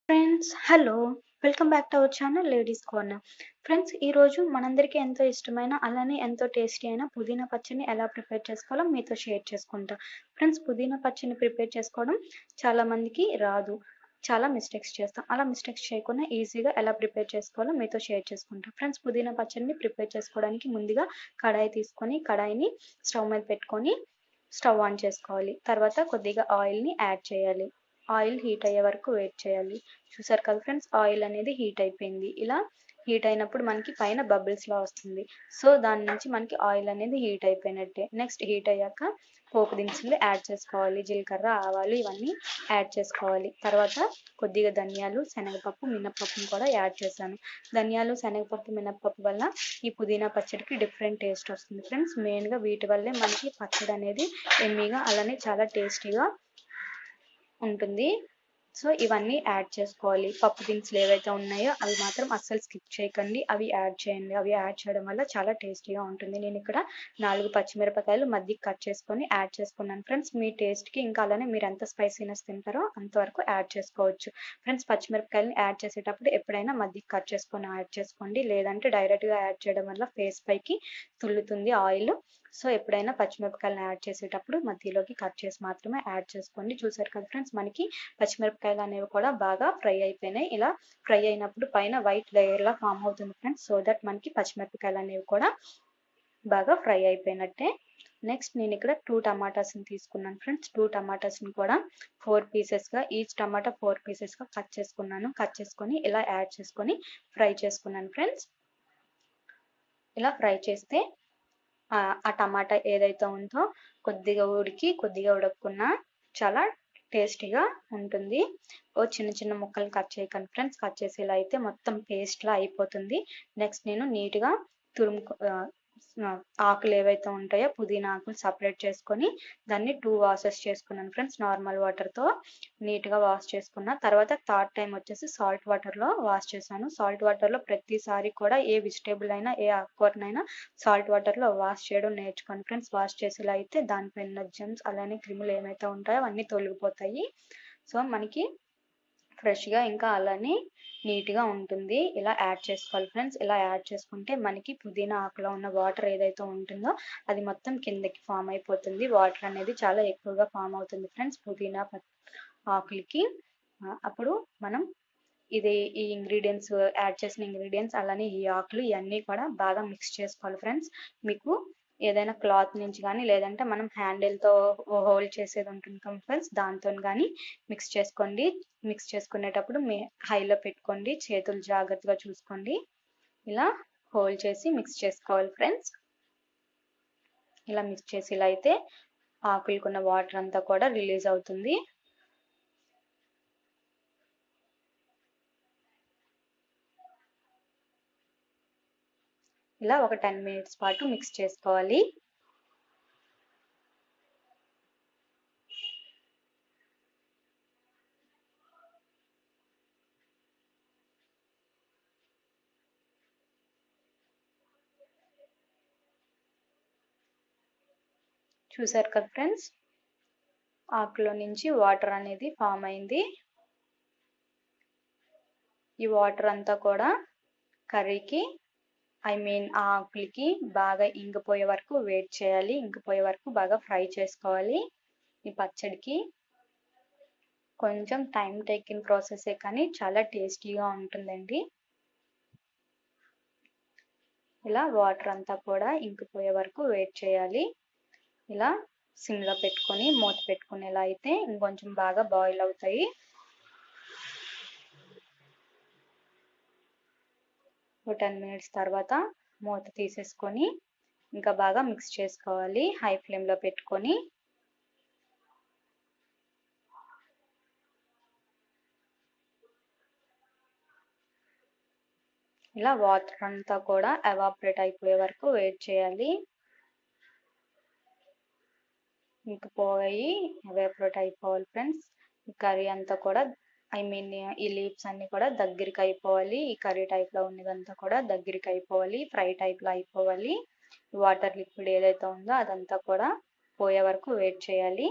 Friends hello welcome back to our channel ladies corner. Friends ఈరోజు మనందరికీ ఎంతో ఇష్టమైన అలానే ఎంతో టేస్టీ అయిన పుదీనా పచ్చడిని ఎలా ప్రిపేర్ చేసుకోవాలో మీతో షేర్ చేసుకుంటా. ఫ్రెండ్స్ పుదీనా పచ్చడిని ప్రిపేర్ చేసుకోవడం చాలామందికి రాదు, చాలా మిస్టేక్స్ చేస్తాం. అలా మిస్టేక్స్ చేయకుండా ఈజీగా ఎలా ప్రిపేర్ చేసుకోవాలో మీతో షేర్ చేసుకుంటాం. ఫ్రెండ్స్ పుదీనా పచ్చడిని ప్రిపేర్ చేసుకోవడానికి ముందుగా కడాయి తీసుకొని కడాయిని స్టవ్ మీద పెట్టుకొని స్టవ్ ఆన్ చేసుకోవాలి. తర్వాత కొద్దిగా ఆయిల్ని యాడ్ చేయాలి. ఆయిల్ హీట్ అయ్యే వరకు వెయిట్ చేయాలి. చూసారు కదా ఫ్రెండ్స్, ఆయిల్ అనేది హీట్ అయిపోయింది. ఇలా హీట్ అయినప్పుడు మనకి పైన బబుల్స్లా వస్తుంది. సో దాని నుంచి మనకి ఆయిల్ అనేది హీట్ అయిపోయినట్టే. నెక్స్ట్ హీట్ అయ్యాక పోపు దినుసులు యాడ్ చేసుకోవాలి. జీలకర్ర, ఆవాలు ఇవన్నీ యాడ్ చేసుకోవాలి. తర్వాత కొద్దిగా ధనియాలు, శనగపప్పు, మినపప్పును కూడా యాడ్ చేశాను. ధనియాలు, శనగపప్పు, మినపప్పు వల్ల ఈ పుదీనా పచ్చడికి డిఫరెంట్ టేస్ట్ వస్తుంది ఫ్రెండ్స్. మెయిన్గా వీటి వల్లే మనకి పచ్చడి అనేది ఎమ్మీగా అలానే చాలా టేస్టీగా ఉంటుంది. సో ఇవన్నీ యాడ్ చేసుకోవాలి. పప్పు దినుసులు ఏవైతే ఉన్నాయో అవి మాత్రం అస్సలు స్కిప్ చేయకండి, అవి యాడ్ చేయండి. అవి యాడ్ చేయడం వల్ల చాలా టేస్టీగా ఉంటుంది. నేను ఇక్కడ 4 పచ్చిమిరపకాయలు మధ్యకి కట్ చేసుకొని యాడ్ చేసుకున్నాను ఫ్రెండ్స్. మీ టేస్ట్కి ఇంకా అలానే మీరు ఎంత స్పైసీనెస్ తింటారో అంతవరకు యాడ్ చేసుకోవచ్చు. ఫ్రెండ్స్ పచ్చిమిరపకాయలని యాడ్ చేసేటప్పుడు ఎప్పుడైనా మధ్యకి కట్ చేసుకొని యాడ్ చేసుకోండి, లేదంటే డైరెక్ట్గా యాడ్ చేయడం వల్ల ఫేస్ పైకి తుల్లుతుంది ఆయిల్. సో ఎప్పుడైనా పచ్చిమిరపకాయలను యాడ్ చేసేటప్పుడు మధ్యలోకి కట్ చేసి మాత్రమే యాడ్ చేసుకోండి. చూసారు కదా ఫ్రెండ్స్, మనకి పచ్చిమిరపకాయలు అనేవి కూడా బాగా ఫ్రై అయిపోయినాయి. ఇలా ఫ్రై అయినప్పుడు పైన వైట్ లేయర్ లా ఫామ్ అవుతుంది ఫ్రెండ్స్. సో దట్ మనకి పచ్చిమిరపకాయలు అనేవి కూడా బాగా ఫ్రై అయిపోయినట్టే. నెక్స్ట్ నేను ఇక్కడ 2 టమాటాస్ని తీసుకున్నాను ఫ్రెండ్స్. 2 టమాటాస్ని కూడా 4 పీసెస్గా, ఈచ్ టమాటా 4 పీసెస్గా కట్ చేసుకున్నాను. కట్ చేసుకొని ఇలా యాడ్ చేసుకొని ఫ్రై చేసుకున్నాను ఫ్రెండ్స్. ఇలా ఫ్రై చేస్తే ఆ టమాటా ఏదైతే ఉందో కొద్దిగా ఉడకకున్నా చాలా టేస్టీగా ఉంటుంది. చిన్న చిన్న ముక్కలు కట్ చేయకండి ఫ్రెండ్స్. కట్ చేసి ఇలా అయితే మొత్తం పేస్ట్లా అయిపోతుంది. నెక్స్ట్ నేను నీట్గా ఆకులు ఏవైతే ఉంటాయో పుదీనా ఆకులు సపరేట్ చేసుకొని దాన్ని 2 వాషెస్ చేసుకున్నాను ఫ్రెండ్స్. నార్మల్ వాటర్తో నీట్గా వాష్ చేసుకున్న తర్వాత థర్డ్ టైం వచ్చేసి సాల్ట్ వాటర్లో వాష్ చేశాను. సాల్ట్ వాటర్లో ప్రతిసారి కూడా ఏ వెజిటేబుల్ అయినా ఏ ఆకుకూరనైనా సాల్ట్ వాటర్లో వాష్ చేయడం నేర్చుకోండి ఫ్రెండ్స్. వాష్ చేసేలా అయితే దానిపైన జెమ్స్ అలానే క్రిములు ఏమైతే ఉంటాయో అవన్నీ తొలగిపోతాయి. సో మనకి ఫ్రెష్గా ఇంకా అలానే నీట్గా ఉంటుంది. ఇలా యాడ్ చేసుకోవాలి ఫ్రెండ్స్. ఇలా యాడ్ చేసుకుంటే మనకి పుదీనా ఆకులో ఉన్న వాటర్ ఏదైతే ఉంటుందో అది మొత్తం కిందకి ఫామ్ అయిపోతుంది. వాటర్ అనేది చాలా ఎక్కువగా ఫామ్ అవుతుంది ఫ్రెండ్స్ పుదీనా ఆకులకి. అప్పుడు మనం ఈ ఇంగ్రీడియంట్స్ యాడ్ చేసిన ఇంగ్రీడియంట్స్ అలానే ఈ ఆకులు ఇవన్నీ కూడా బాగా మిక్స్ చేసుకోవాలి ఫ్రెండ్స్. మీకు ఏదైనా క్లాత్ నుంచి కానీ లేదంటే మనం హ్యాండిల్తో హోల్డ్ చేసేది ఉంటుంది కదా ఫ్రెండ్స్, దాంతో కానీ మిక్స్ చేసుకోండి. మిక్స్ చేసుకునేటప్పుడు హైలో పెట్టుకోండి, చేతులు జాగ్రత్తగా చూసుకోండి. ఇలా హోల్డ్ చేసి మిక్స్ చేసుకోవాలి ఫ్రెండ్స్. ఇలా మిక్స్ చేసి ఇలా అయితే ఆకులకున్న వాటర్ అంతా కూడా రిలీజ్ అవుతుంది. ఇలా ఒక 10 మినిట్స్ పాటు మిక్స్ చేసుకోవాలి. చూసారు కదా ఫ్రెండ్స్, ఆకులో నుంచి వాటర్ అనేది ఫామ్ అయింది. ఈ వాటర్ అంతా కూడా కర్రీకి ఆ ఆకులకి బాగా ఇంకిపోయే వరకు వెయిట్ చేయాలి. ఇంకిపోయే వరకు బాగా ఫ్రై చేసుకోవాలి. ఈ పచ్చడికి కొంచెం టైం టేకింగ్ ప్రాసెసే కానీ చాలా టేస్టీగా ఉంటుందండి. ఇలా వాటర్ అంతా కూడా ఇంకిపోయే వరకు వెయిట్ చేయాలి. ఇలా సిమ్లో పెట్టుకొని మూత పెట్టుకునేలా అయితే ఇంకొంచెం బాగా బాయిల్ అవుతాయి. ఒక 10 మినిట్స్ తర్వాత మూత తీసేసుకొని ఇంకా బాగా మిక్స్ చేసుకోవాలి హై ఫ్లేమ్లో పెట్టుకొని. ఇలా వాటర్ అంతా కూడా ఎవాపరేట్ అయిపోయే వరకు వెయిట్ చేయాలి. ఇంకా పోయి ఎవాపరేట్ అయిపోవాలి ఫ్రెండ్స్. ఈ కర్రీ అంతా కూడా ఈ లీవ్స్ అన్ని కూడా దగ్గరికి అయిపోవాలి. ఈ కర్రీ టైప్లో ఉన్నదంతా కూడా దగ్గరికి అయిపోవాలి, ఫ్రై టైప్లో అయిపోవాలి. వాటర్ లిక్విడ్ ఏదైతే ఉందో అదంతా కూడా పోయే వరకు వెయిట్ చేయాలి.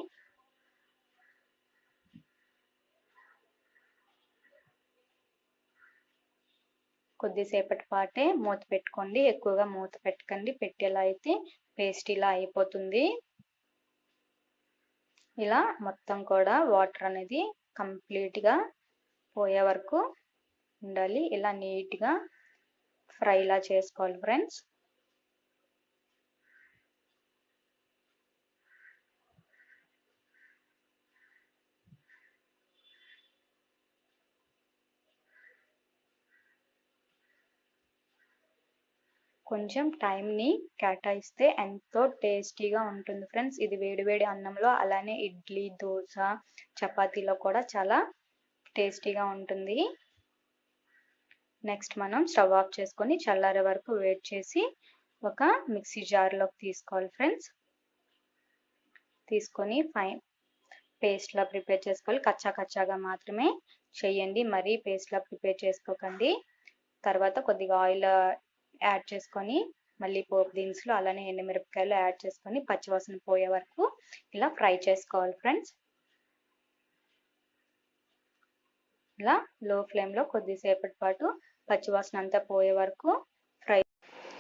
కొద్దిసేపటి పాటే మూత పెట్టుకోండి. ఎక్కువగా మూత పెట్టకండి. పెట్టేలా అయితే పేస్ట్ ఇలా అయిపోతుంది. ఇలా మొత్తం కూడా వాటర్ అనేది కంప్లీట్గా పోయే వరకు ఉండాలి. ఇలా నీట్గా ఫ్రైలా చేసుకోవాలి ఫ్రెండ్స్. కొంచెం టైంని కేటాయిస్తే ఎంతో టేస్టీగా ఉంటుంది ఫ్రెండ్స్. ఇది వేడివేడి అన్నంలో, అలానే ఇడ్లీ, దోశ, చపాతీలో కూడా చాలా టేస్టీగా ఉంటుంది. నెక్స్ట్ మనం స్టవ్ ఆఫ్ చేసుకొని చల్లారే వరకు వెయిట్ చేసి ఒక మిక్సీ జార్లోకి తీసుకోవాలి ఫ్రెండ్స్. తీసుకొని ఫైన్ పేస్ట్లా ప్రిపేర్ చేసుకోవాలి. కచ్చాగా మాత్రమే చేయండి, మరీ పేస్ట్లా ప్రిపేర్ చేసుకోకండి. తర్వాత కొద్దిగా ఆయిల్ యాడ్ చేసుకొని మళ్ళీ పోపు దినుసులు అలానే ఎండుమిరపకాయలు యాడ్ చేసుకొని పచ్చివాసన పోయే వరకు ఇలా ఫ్రై చేసుకోవాలి ఫ్రెండ్స్. ఇలా లో ఫ్లేమ్లో కొద్దిసేపటి పాటు పచ్చివాసన అంతా పోయే వరకు ఫ్రై.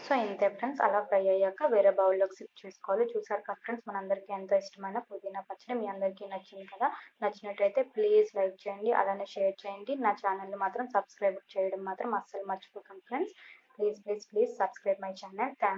సో ఇంతే ఫ్రెండ్స్. అలా ఫ్రై అయ్యాక వేరే బౌల్లోకి షిఫ్ట్ చేసుకోవాలి. చూసారు కదా ఫ్రెండ్స్, మనందరికీ ఎంతో ఇష్టమైన పుదీనా పచ్చడి. మీ అందరికీ నచ్చింది కదా. నచ్చినట్లయితే ప్లీజ్ లైక్ చేయండి, అలానే షేర్ చేయండి. నా ఛానల్ని మాత్రం సబ్స్క్రైబ్ చేయడం మాత్రం అస్సలు మర్చిపోకండి friends. Please subscribe my channel. Thank